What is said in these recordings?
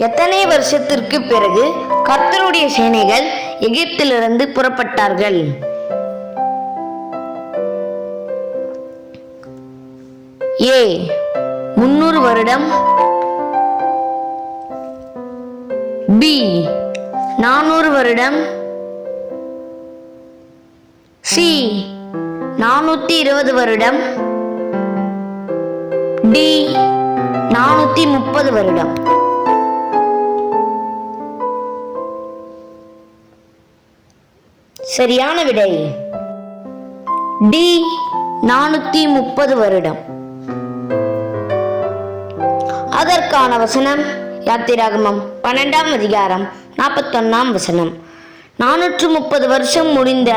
எத்தனை வருஷத்திற்கு பிறகு கர்த்தருடைய சேனைகள் எகிப்திலிருந்து புறப்பட்டார்கள்? ஏ 300 வருடம், பி 400 வருடம், சி 420 வருடம், டி 430 வருடம். சரியான விடை டி 430 வருடம். அதற்கான வசனம் யாத்திராகமம் 12ஆம் அதிகாரம் 41ஆம் வசனம். 430 வருஷம் முடிந்த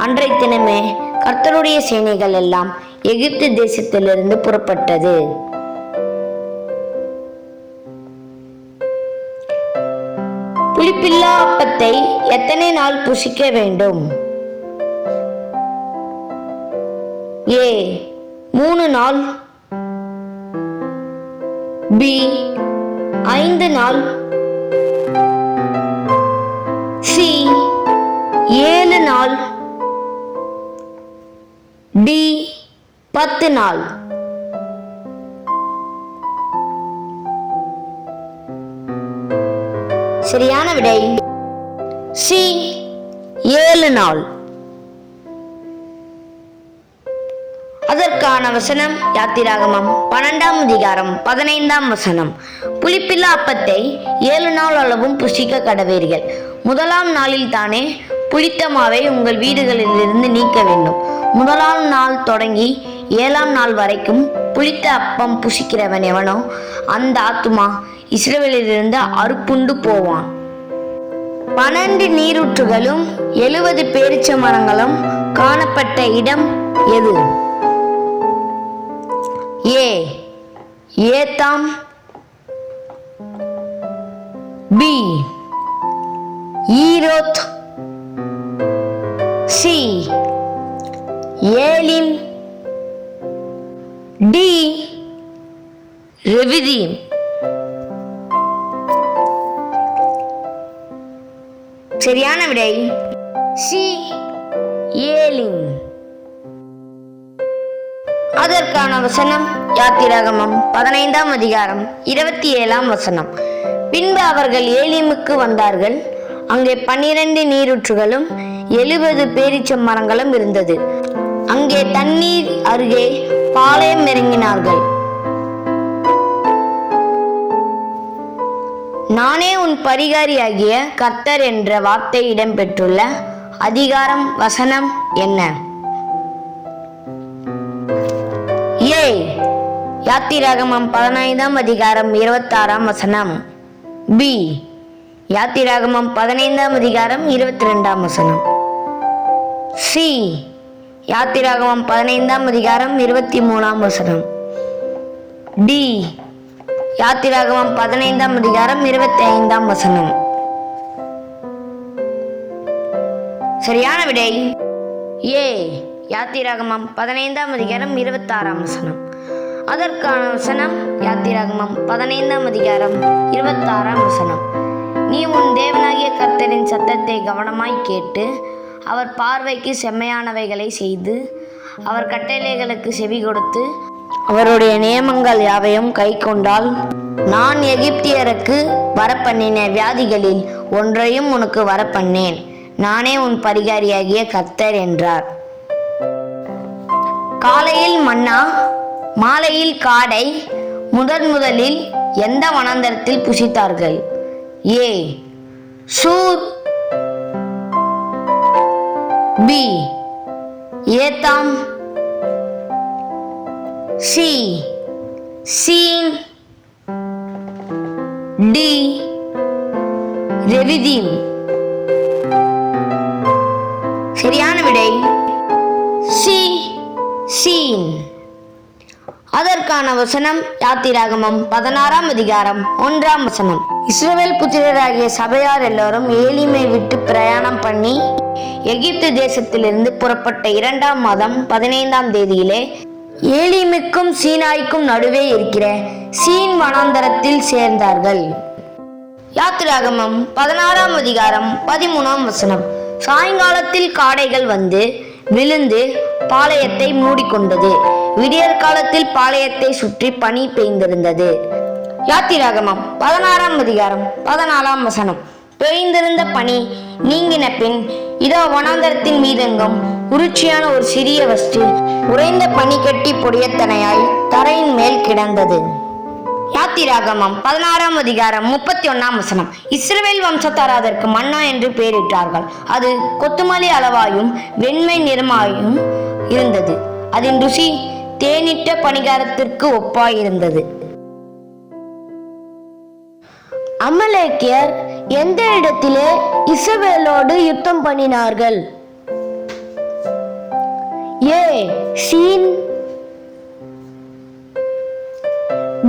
அன்றைய தினமே கர்த்தருடைய சேனைகள் எல்லாம் எகிப்து தேசத்திலிருந்து புறப்பட்டது. புளிப்பில்லா அப்பத்தை எத்தனை நாள் புசிக்க வேண்டும்? ஏ 3 நாள், பி 5 நாள், சி 7 நாள், டி 10 நாள். சரியான விடை சி 7 நாள். அதற்கான வசனம் யாத்திராகமம் 12ஆம் அதிகாரம் 15ஆம் வசனம். புளிப்பில்லா அப்பத்தை 7 நாள் அளவும் புசிக்க கடவீர்கள். 1ஆம் நாளில் தானே புளித்த மாவை உங்கள் வீடுகளிலிருந்து நீக்க வேண்டும். 1ஆம் நாள் தொடங்கி 7ஆம் நாள் வரைக்கும் புளித்த அப்பம் புசிக்கிறவன் எவனோ அந்த ஆத்துமா இஸ்ரவேலிலிருந்து அறுப்புண்டு போவான். 12 நீரூற்றுகளும் 70 பேரீச்ச மரங்களும் காணப்பட்ட இடம் எது? A Etham, B Hiroth, C Elim, D Rephidim. சரியான விடை சி ஏலிம். அதற்கான வசனம் யாத்திராகமம் 15ஆம் அதிகாரம் 27ஆம் வசனம். பின்பு அவர்கள் ஏலிமுக்கு வந்தார்கள். அங்கே 12 நீரூற்றுகளும் 70 பேரீச்ச மரங்களும் இருந்தது. அங்கே தண்ணீர் அருகே பாளையம் இறங்கினார்கள். நானே உன் பரிகாரியாகிய கர்த்தர் என்ற வார்த்தை இடம்பெற்றுள்ள அதிகாரம் வசனம் என்ன? ஏ யாத்திராகமம் 15ஆம் அதிகாரம் 26ஆம் வசனம், பி யாத்திராகமம் 15ஆம் அதிகாரம் 22ஆம் வசனம், சி யாத்திராகமம் 15ஆம் அதிகாரம் 23ஆம் வசனம், டி யாத்திராகமம் 15ஆம் அதிகாரம் 25ஆம் வசனம். சரியான விடை ஏ யாத்திராகமம் 15ஆம் அதிகாரம் 26ஆம் வசனம். அதற்கான வசனம் யாத்திராகமம் 15ஆம் அதிகாரம் 26ஆம் வசனம். நீ உன் தேவனாகிய கர்த்தரின் சத்தத்தை கவனமாய் கேட்டு அவர் பார்வைக்கு செம்மையானவைகளை செய்து அவர் கட்டளைகளுக்கு செவி கொடுத்து அவருடைய நியமங்கள் யாவையும் கை கொண்டால் நான் எகிப்தியருக்கு வரப்பண்ணின வியாதிகளில் ஒன்றையும் உனக்கு வரப்பண்ணேன். நானே உன் பரிகாரியாகிய கர்த்தர் என்றார். காலையில் மன்னா, மாலையில் காடை முதலில் எந்த வனாந்தரத்தில் புசித்தார்கள்? A Shur, B Etham, C Sin, D Rephidim. சரியான விடை சி சீன். அதற்கான வசனம் யாத்திராகமம் 16ஆம் அதிகாரம் 1ஆம் வசனம். இஸ்ரவேல் புத்திரராகிய சபையார் எல்லோரும் ஏலிமை விட்டு பிரயாணம் பண்ணி எகிப்து தேசத்திலிருந்து புறப்பட்ட 2ஆம் மாதம் 15ஆம் தேதியிலே ஏலிமுக்கும் சீனாய்க்கும் நடுவே இருக்கிற சீன் வனாந்தரத்தில் சேர்ந்தார்கள். யாத்திராகமம் 16ஆம் அதிகாரம் 13ஆம் வசனம். சாயங்காலத்தில் காடைகள் வந்து விழுந்து பாளையத்தை மூடிக்கொண்டது. விடியற் காலத்தில் பாளையத்தை சுற்றி பனி பெய்ந்திருந்தது. யாத்திராகமம் 16ஆம் அதிகாரம் 14ஆம் வசனம். பெய்ந்திருந்த பனி நீங்கின பின் இதோ வனாந்தரத்தின் மீதெங்கும் உருச்சியான ஒரு சிறிய வஸ்து உறைந்த பனி கட்டி பொடியத்தனையாய் தரையின் மேல் கிடந்தது. யாத்திராகமம் 16ஆம் அதிகாரம் 31ஆம் வசனம். இஸ்ரவேல் வம்சத்தார் அதற்கு மன்னா என்று பெயரிட்டார்கள். அது கொத்துமல்லி அளவாயும் வெண்மை நிறமாயும் இருந்தது. அதன் ருசி தேனிட்ட பணிகாரத்திற்கு ஒப்பாயிருந்தது. அமலேக்கியர் எந்த இடத்திலே இஸ்ரவேலோடு யுத்தம் பண்ணினார்கள்? ஏ சீன்,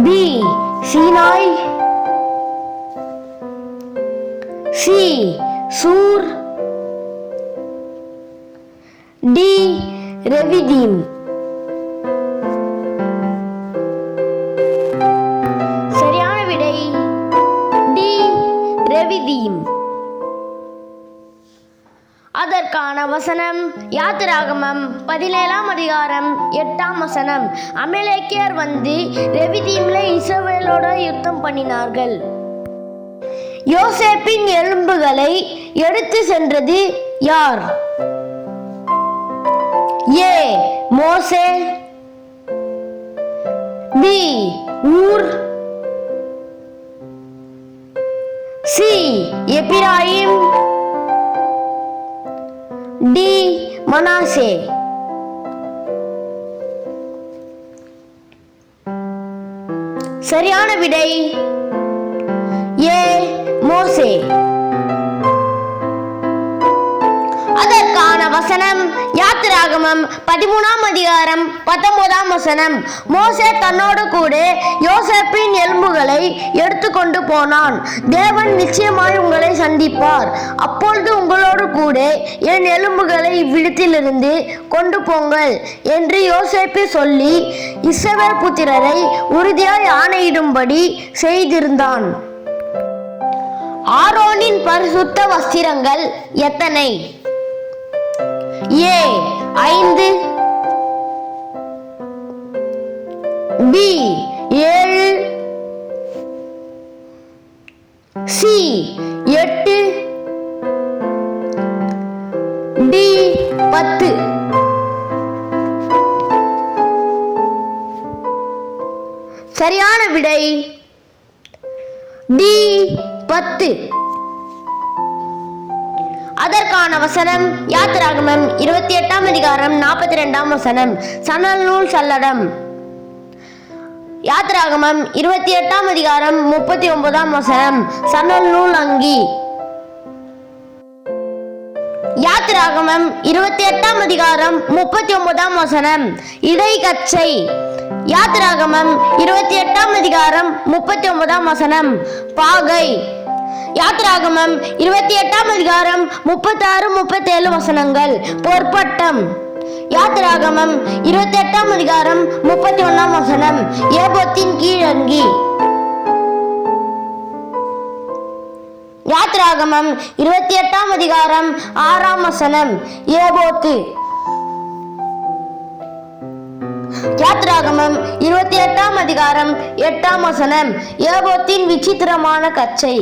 பி சீனாய், சி சூர், டி ரெவிதீம். சரியான விடை டி ரெவிதீம். அதற்கான வசனம் யாத்திராகமம் 17ஆம் அதிகாரம் 8ஆம் வசனம். அமலேக்கியர் வந்து ரெவிதீம்ல இஸ்ரவேலோட யுத்தம் பண்ணினார்கள். யோசேப்பின் எலும்புகளை எடுத்து சென்றது யார்? ஏ மோசே, பி ஊர், சி எப்பிராயிம், டி மனாசே. சரியான விடை ஏ மோசே. அதற்கான வசனம் யாத்திராகமம் 13ஆம் அதிகாரம் 19ஆம் வசனம். மோசே தன்னோடு கூட யோசேப்பின் எலும்புகளை எடுத்துக்கொண்டு போனான். தேவன் நிச்சயமாய் உங்களை சந்திப்பார். அப்பொழுது உங்களோடு கூட என் எலும்புகளை இவ்விடத்திலிருந்து கொண்டு போங்கள் என்று யோசேப்பு சொல்லி இஸ்ரவேல் புத்திரரை உறுதியாய் ஆணையிடும்படி செய்திருந்தான். ஆரோனின் பரிசுத்த வஸ்திரங்கள் எத்தனை? ஏ 5, பி 7, சி 8, டி 10. சரியான விடை டி 10. அதற்கான வசனம் யாத்திராகமம் 28ஆம் அதிகாரம் 42ஆம் வசனம். சணல் நூல் சல்லடம். யாத்திராகமம் 28ஆம் அதிகாரம் 39ஆம் வசனம். சணல் நூல் அங்கி. யாத்திராகமம் 28ஆம் அதிகாரம் 39ஆம் வசனம். இடைக்கச்சை. யாத்திராகமம் 28ஆம் அதிகாரம் 39ஆம் வசனம். பாகை. யாத்திராகமம் 28ஆம் அதிகாரம் 36, 37 வசனங்கள். பொற்பட்டம். யாத்திராகமம் 28ஆம் அதிகாரம் 31ஆம் வசனம். ஏபோத்தின் கீழங்கி. யாத்திராகமம் 28ஆம் அதிகாரம் 6ஆம் வசனம். ஏபோத்து. யாத்திராகமம் 28ஆம் அதிகாரம் 8ஆம் வசனம். ஏபோத்தின் விசித்திரமான கச்சை.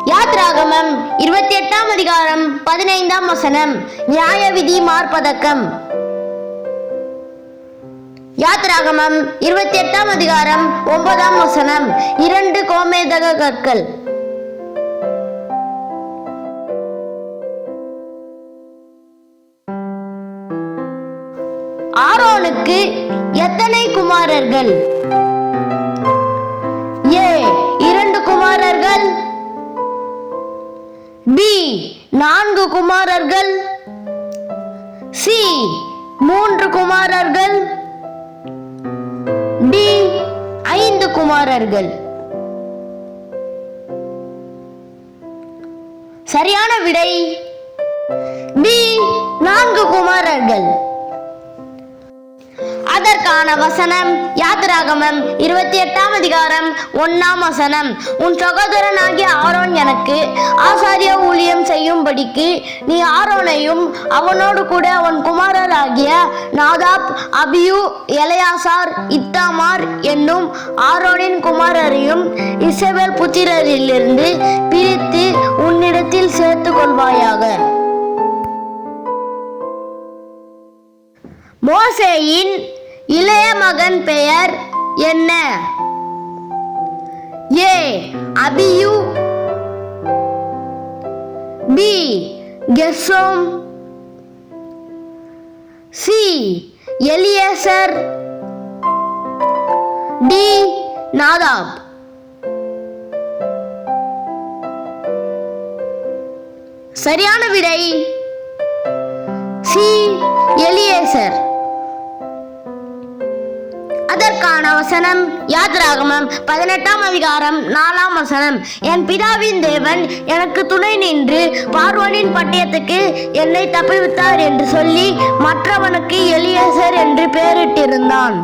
யாத்திராகமம் 28ஆம் அதிகாரம் 15ஆம் வசனம். நியாயவிதி மார்பதக்கம். யாத்திராகமம் 28ஆம் அதிகாரம் 9ஆம் வசனம். 2 கோமேதக கற்கள். ஆரோனுக்கு எத்தனை குமாரர்கள்? ஏ 2 குமாரர்கள், பி 4 குமாரர்கள், சி 3 குமாரர்கள், டி 5 குமாரர்கள். சரியான விடை பி 4 குமாரர்கள். அதற்கான வசனம் யாத்திராகமம் 28ஆம் அதிகாரம் 1ஆம் வசனம். உன் சகோதரனாகிய ஆரோன் எனக்கு ஆசாரிய ஊழியம் செய்யும்படிக்கு நீ ஆரோனையும் அவனோடு கூட அவன் குமாரராகிய நாதாப், அபியூ, எலெயாசார், இத்தாமார் என்னும் ஆரோனின் குமாரரையும் இஸ்ரவேல் புத்திரரிலிருந்து பிரித்து உன்னிடத்தில் சேர்த்துக் கொள்வாயாக. மோசேயின் இளைய மகன் பெயர் என்ன? A. Abihu, B. Gershom, C. Eliezer, D. Nadab. சரியான விடை சி. எலியேசர். அதற்கான வசனம் யாத்திராகமம் 18ஆம் அதிகாரம் 4ஆம் வசனம். என் பிதாவின் தேவன் எனக்கு துணை நின்று பார்வோனின் பட்டயத்துக்கு என்னை தப்புவித்தார் என்று சொல்லி மற்றவனுக்கு எலியேசர் என்று பெயரிட்டிருந்தான்.